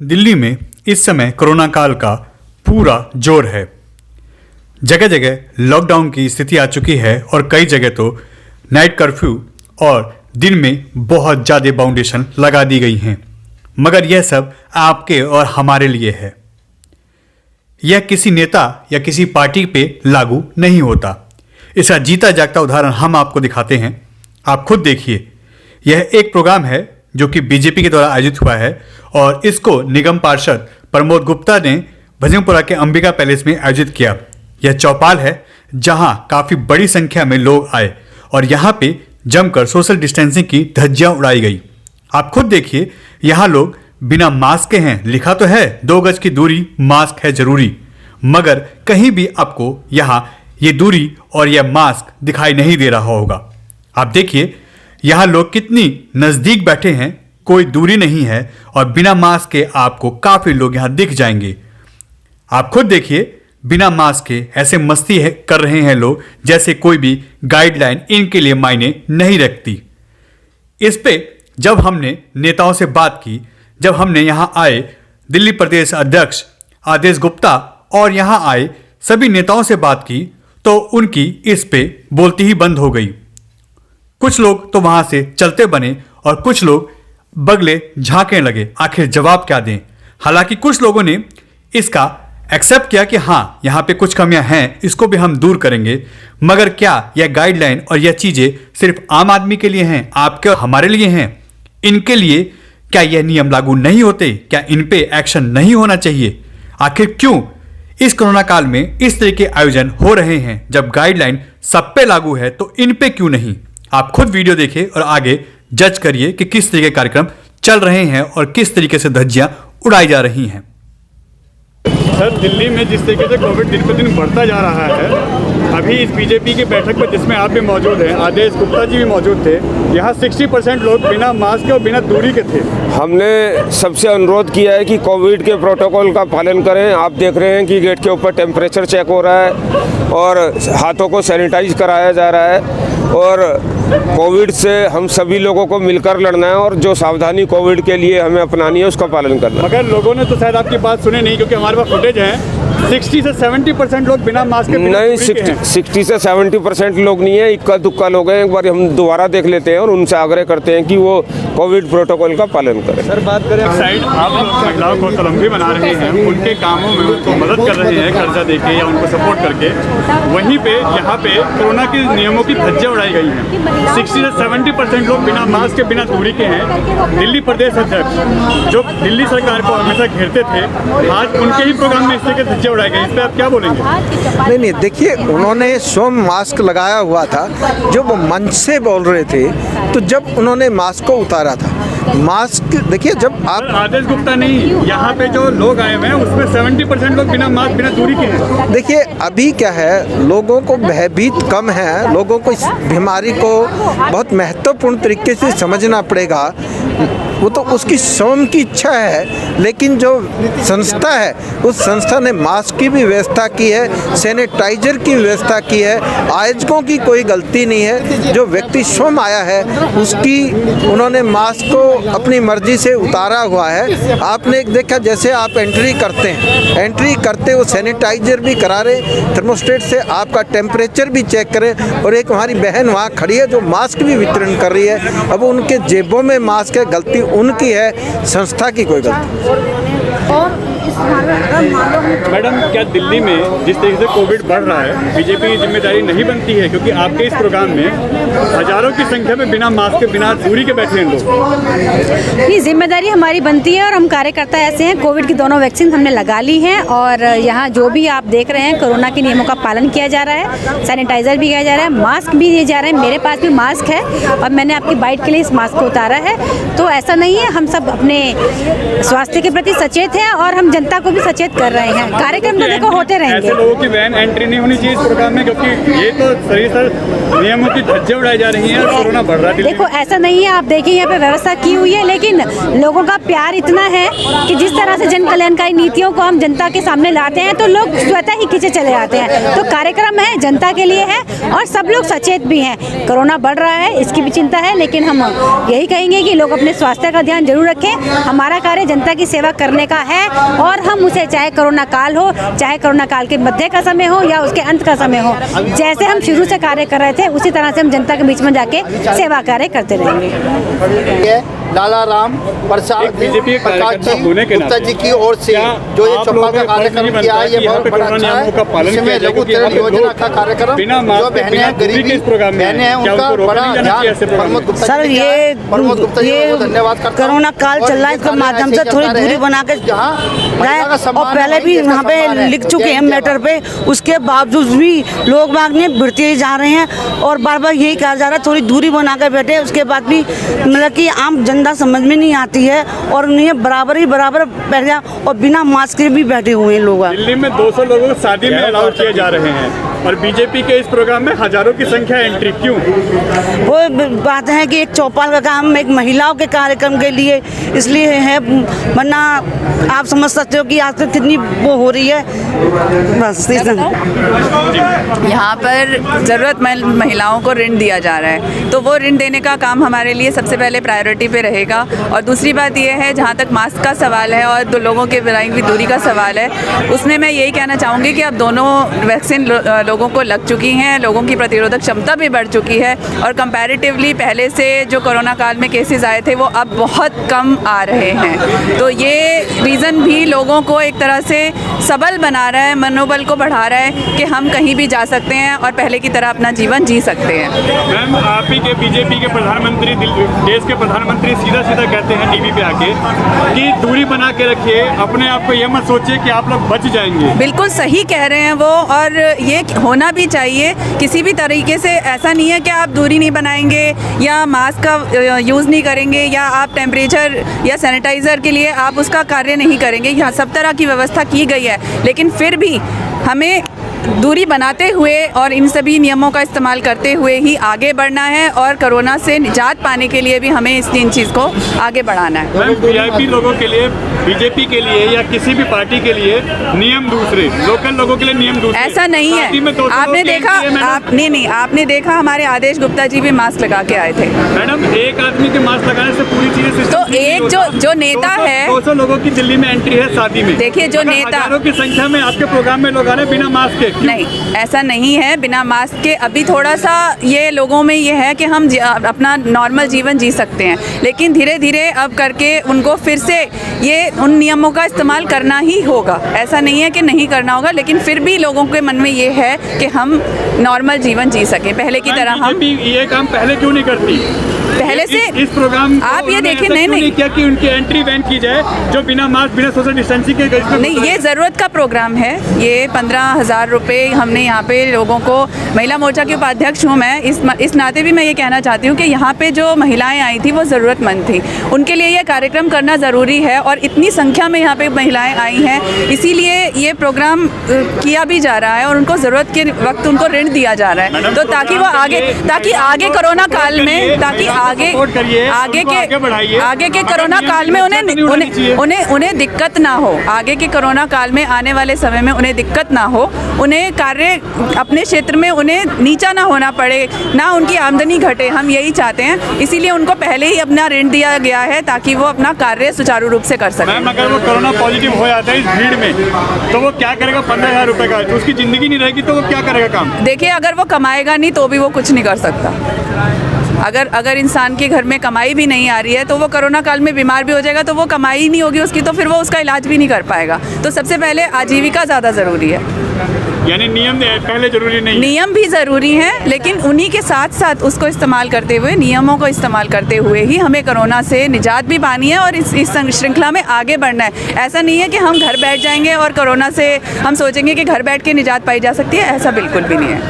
दिल्ली में इस समय कोरोना काल का पूरा जोर है। जगह जगह लॉकडाउन की स्थिति आ चुकी है और कई जगह तो नाइट कर्फ्यू और दिन में बहुत ज़्यादा बाउंडेशन लगा दी गई हैं। मगर यह सब आपके और हमारे लिए है। यह किसी नेता या किसी पार्टी पे लागू नहीं होता। इसका जीता जागता उदाहरण हम आपको दिखाते हैं। आप खुद देखिए। यह एक प्रोग्राम है जो कि बीजेपी के द्वारा आयोजित हुआ है और इसको निगम पार्षद प्रमोद गुप्ता ने भजनपुरा के अंबिका पैलेस में आयोजित किया। यह चौपाल है जहां काफ़ी बड़ी संख्या में लोग आए और यहां पे जमकर सोशल डिस्टेंसिंग की धज्जियां उड़ाई गई। आप खुद देखिए, यहाँ लोग बिना मास्क के हैं। लिखा तो है 2 गज की दूरी, मास्क है जरूरी, मगर कहीं भी आपको यहाँ ये दूरी और यह मास्क दिखाई नहीं दे रहा होगा। आप देखिए यहाँ लोग कितनी नज़दीक बैठे हैं, कोई दूरी नहीं है और बिना मास्क के आपको काफ़ी लोग यहाँ दिख जाएंगे। आप खुद देखिए, बिना मास्क के ऐसे मस्ती कर रहे हैं लोग जैसे कोई भी गाइडलाइन इनके लिए मायने नहीं रखती। इस पे जब हमने नेताओं से बात की, जब हमने यहाँ आए दिल्ली प्रदेश अध्यक्ष आदेश गुप्ता और यहाँ आए सभी नेताओं से बात की तो उनकी इस पे बोलती ही बंद हो गई। कुछ लोग तो वहाँ से चलते बने और कुछ लोग बगले झांकने लगे, आखिर जवाब क्या दें। हालांकि कुछ लोगों ने इसका एक्सेप्ट किया कि हाँ, यहाँ पे कुछ कमियां हैं, इसको भी हम दूर करेंगे। मगर क्या यह गाइडलाइन और यह चीज़ें सिर्फ आम आदमी के लिए हैं, आपके और हमारे लिए हैं? इनके लिए क्या यह नियम लागू नहीं होते? क्या इन पे एक्शन नहीं होना चाहिए? आखिर क्यों इस कोरोना काल में इस तरह के आयोजन हो रहे हैं? जब गाइडलाइन सब पे लागू है तो इन पे क्यों नहीं? आप खुद वीडियो देखिए और आगे जज करिए कि किस तरीके के कार्यक्रम चल रहे हैं और किस तरीके से धज्जियां उड़ाई जा रही हैं। सर, दिल्ली में जिस तरीके से कोविड दिन पे दिन बढ़ता जा रहा है, अभी इस बीजेपी की बैठक में जिसमें आप भी मौजूद हैं, आदेश गुप्ता जी भी मौजूद थे, यहाँ 60% लोग बिना मास्क के और बिना दूरी के थे। हमने सबसे अनुरोध किया है कि कोविड के प्रोटोकॉल का पालन करें। आप देख रहे हैं कि गेट के ऊपर टेम्परेचर चेक हो रहा है और हाथों को सैनिटाइज कराया जा रहा है और कोविड से हम सभी लोगों को मिलकर लड़ना है और जो सावधानी कोविड के लिए हमें अपनानी है उसका पालन करना है। मगर लोगों ने तो शायद आपकी बात सुने नहीं, क्योंकि हमारे पास फुटेज है 60 से 70% लोग बिना मास्क के नहीं, 60 से 70% लोग नहीं है, इक्का दुक्का लोग हैं। एक बार हम दोबारा देख लेते हैं और उनसे आग्रह करते हैं कि वो कोविड प्रोटोकॉल का पालन करें। सर, बात करें साइड, आप महिलाओं को कोलंबी बना रहे हैं, उनके कामों में उनको मदद कर रहे हैं कर्जा देके या उनको सपोर्ट करके। वहीं पे यहाँ पे कोरोना के नियमों की धज्जियां उड़ाई गई हैं। 60 से 70% लोग बिना मास्क के, बिना दूरी के हैं। दिल्ली प्रदेश अध्यक्ष जो दिल्ली सरकार को हमेशा घेरते थे, आज उनके ही प्रोग्राम में इस तरह के धज्जियां उड़ाई गई। इस पर आप क्या बोलेंगे? नहीं, देखिए, उन्होंने स्वयं मास्क लगाया हुआ था। जब वो मंच से बोल रहे थे तो जब उन्होंने मास्क को उतारा था, मास्क देखिए, जब आप आदेश गुप्ता नहीं, यहाँ पे जो लोग आए हुए हैं उसमें 70% लोग बिना मास्क, बिना दूरी के हैं। देखिए, अभी क्या है, लोगों को भयभीत कम है, लोगों को इस बीमारी को बहुत महत्वपूर्ण तरीके से समझना पड़ेगा। वो तो उसकी स्वयं की इच्छा है, लेकिन जो संस्था है उस संस्था ने मास्क की भी व्यवस्था की है, सैनिटाइजर की व्यवस्था की है। आयोजकों की कोई गलती नहीं है। जो व्यक्ति स्वयं आया है उसकी उन्होंने मास्क को अपनी मर्जी से उतारा हुआ है। आपने देखा, जैसे आप एंट्री करते हैं, एंट्री करते वो सैनिटाइजर भी करा रहे, थर्मोस्टेट से आपका टेम्परेचर भी चेक करें। और एक हमारी बहन वहाँ खड़ी है जो मास्क भी वितरण कर रही है। अब उनके जेबों में मास्क है, गलती उनकी है, संस्था की कोई गलती। मैडम, क्या दिल्ली में जिस तरीके से कोविड बढ़ रहा है, बीजेपी की जिम्मेदारी नहीं बनती है? क्योंकि आपके इस प्रोग्राम में हजारों की संख्या में बिना मास्क के, बिना दूरी के बैठे हैं लोग। ये जिम्मेदारी हमारी बनती है और हम कार्यकर्ता ऐसे हैं। कोविड की दोनों वैक्सीन हमने लगा ली हैं और यहाँ जो भी आप देख रहे हैं कोरोना के नियमों का पालन किया जा रहा है, सैनिटाइजर भी किया जा रहा है, मास्क भी दिए जा रहे हैं। मेरे पास भी मास्क है और मैंने आपकी बाइट के लिए इस मास्क को उतारा है। तो ऐसा नहीं है, हम सब अपने स्वास्थ्य के प्रति सचेत हैं और हम जनता को भी सचेत कर रहे हैं। कार्यक्रम तो देखो होते रहेंगे। ऐसे लोगों की वैन एंट्री नहीं होनी चाहिए इस प्रोग्राम में, क्योंकि ये तो सर नियमों की धज्जियां उड़ाई जा रही हैं और कोरोना बढ़ रहा है। देखो ऐसा नहीं है, आप देखिए यहाँ पे व्यवस्था की हुई है, लेकिन लोगों का प्यार इतना है कि जिस तरह से जन कल्याणकारी नीतियों को हम जनता के सामने लाते हैं तो लोग स्वतः ही खींचे चले आते हैं। तो कार्यक्रम है, जनता के लिए है और सब लोग सचेत भी हैं। कोरोना बढ़ रहा है, इसकी भी चिंता है, लेकिन हम यही कहेंगे कि लोग अपने स्वास्थ्य का ध्यान जरूर रखें। हमारा कार्य जनता की सेवा करने का है और हम उसे चाहे कोरोना काल हो, चाहे कोरोना काल के मध्य का समय हो या उसके अंत का समय हो, जैसे हम शुरू से कार्य कर रहे थे उसी तरह से हम जनता के बीच में जाके सेवा कार्य करते रहेंगे। लाला राम प्रसाद बीजेपी गुप्ता जी की ओर से जो ये चौपाल का कार्यक्रम किया है, ये बहुत बड़ा अच्छा है। इसमें लघु तरण योजना का कार्यक्रम जो बहनें हैं, गरीबी बहनें हैं, उनका बड़ा ध्यान प्रमोद गुप्ता सर ये धन्यवाद करता हूं। कोरोना काल चल रहा है, इसके माध्यम से थोड़ी दूरी बना के और पहले भी यहाँ पे लिख चुके हैं मैटर पे, उसके बावजूद भी लोग बाग ने बढ़ते जा रहे हैं और बार बार यही कहा जा रहा है थोड़ी दूरी बना कर बैठे। उसके बाद भी मतलब कि आम जनता समझ में नहीं आती है और उन्हें बराबर बैठ गया और बिना मास्क के भी बैठे हुए हैं लोग। दिल्ली में 200 लोगों को शादी में अलाउ किए जा रहे हैं और बीजेपी के इस प्रोग्राम में हजारों की संख्या एंट्री क्यों? वो बात है कि एक चौपाल का काम एक महिलाओं के कार्यक्रम के लिए इसलिए है, वरना आप समझ सकते हो कि आज तक कितनी वो हो रही है। बस यहाँ पर ज़रूरतमंद महिलाओं को ऋण दिया जा रहा है, तो वो ऋण देने का काम हमारे लिए सबसे पहले प्रायोरिटी पे रहेगा। और दूसरी बात ये है, जहाँ तक मास्क का सवाल है और लोगों के बनाई दूरी का सवाल है, उसमें मैं यही कहना चाहूँगी कि अब दोनों वैक्सीन लोगों को लग चुकी हैं, लोगों की प्रतिरोधक क्षमता भी बढ़ चुकी है और कंपैरेटिवली पहले से जो कोरोना काल में केसेस आए थे वो अब बहुत कम आ रहे हैं। तो ये रीज़न भी लोगों को एक तरह से सबल बना रहा है, मनोबल को बढ़ा रहा है कि हम कहीं भी जा सकते हैं और पहले की तरह अपना जीवन जी सकते हैं। मैम, आप ही के बीजेपी के प्रधानमंत्री, देश के प्रधानमंत्री सीधा कहते हैं टीवी पे आके कि दूरी बना के रखिए, अपने आप को ये मत सोचिए कि आप लोग बच जाएंगे। बिल्कुल सही कह रहे हैं वो, और ये होना भी चाहिए। किसी भी तरीके से ऐसा नहीं है कि आप दूरी नहीं बनाएंगे या मास्क का यूज़ नहीं करेंगे या आप टेम्परेचर या सैनिटाइज़र के लिए आप उसका कार्य नहीं करेंगे। यहाँ सब तरह की व्यवस्था की गई है, लेकिन फिर भी हमें दूरी बनाते हुए और इन सभी नियमों का इस्तेमाल करते हुए ही आगे बढ़ना है और कोरोना से निजात पाने के लिए भी हमें इन चीज़ को आगे बढ़ाना है। मैम, वीआईपी लोगों के लिए, बीजेपी के लिए या किसी भी पार्टी के लिए नियम दूसरे, लोकल लोगों के लिए नियम दूसरे। ऐसा नहीं है। आपने देखा आपने देखा हमारे आदेश गुप्ता जी भी मास्क लगा के आए थे। मैडम, एक आदमी के मास्क लगाने से पूरी चीजें तो एक जो नेता है, 200 लोगों की दिल्ली में एंट्री है शादी में। देखिए जो नेता, हजारों की संख्या में आपके प्रोग्राम में लोग आ रहे हैं बिना मास्क के। नहीं, ऐसा नहीं है बिना मास्क के। अभी थोड़ा सा ये लोगों में ये है कि हम अपना नॉर्मल जीवन जी सकते हैं, लेकिन धीरे धीरे अब करके उनको फिर से ये उन नियमों का इस्तेमाल करना ही होगा। ऐसा नहीं है कि नहीं करना होगा, लेकिन फिर भी लोगों के मन में ये है कि हम नॉर्मल जीवन जी सकें पहले की तरह। हम ये काम पहले क्यों नहीं करती? पहले से इस प्रोग्राम आप ये देखिए, नहीं क्या कि उनकी एंट्री बैन की जाए जो बिना मास्क, बिना सोशल डिस्टेंसिंग के। नहीं, ये ज़रूरत का प्रोग्राम है। ये 15,000 रुपये हमने यहाँ पे लोगों को, महिला मोर्चा की उपाध्यक्ष हूँ मैं, इस नाते भी मैं ये कहना चाहती हूँ कि यहाँ पे जो महिलाएं आई थी वो ज़रूरतमंद थी, उनके लिए ये कार्यक्रम करना ज़रूरी है और इतनी संख्या में यहाँ पे महिलाएं आई हैं, इसीलिए ये प्रोग्राम किया भी जा रहा है और उनको ज़रूरत के वक्त उनको ऋण दिया जा रहा है, तो ताकि वो आगे कोरोना काल में, ताकि आगे के कोरोना काल में उन्हें दिक्कत ना हो, आगे के कोरोना काल में आने वाले समय में उन्हें दिक्कत ना हो, उन्हें कार्य अपने क्षेत्र में उन्हें नीचा ना होना पड़े, ना उनकी आमदनी घटे। हम यही चाहते हैं, इसीलिए उनको पहले ही अपना ऋण दिया गया है ताकि वो अपना कार्य सुचारू रूप से कर सकें। अगर वो कोरोना पॉजिटिव हो जाता है इस भीड़ में तो वो क्या करेगा? 15,000 रुपये का, तो उसकी ज़िंदगी नहीं रहेगी तो वो क्या करेगा काम? देखिए, अगर वो कमाएगा नहीं तो भी वो कुछ नहीं कर सकता। अगर इंसान के घर में कमाई भी नहीं आ रही है तो वो कोरोना काल में बीमार भी हो जाएगा, तो वो कमाई ही नहीं होगी उसकी, तो फिर वो उसका इलाज भी नहीं कर पाएगा। तो सबसे पहले आजीविका ज़्यादा ज़रूरी है। यानी नियम पहले जरूरी नहीं? नियम भी ज़रूरी हैं, लेकिन उन्हीं के साथ साथ उसको इस्तेमाल करते हुए, नियमों को इस्तेमाल करते हुए ही हमें कोरोना से निजात भी पानी है और इस श्रृंखला में आगे बढ़ना है। ऐसा नहीं है कि हम घर बैठ जाएंगे और कोरोना से हम सोचेंगे कि घर बैठ के निजात पाई जा सकती है, ऐसा बिल्कुल भी नहीं है।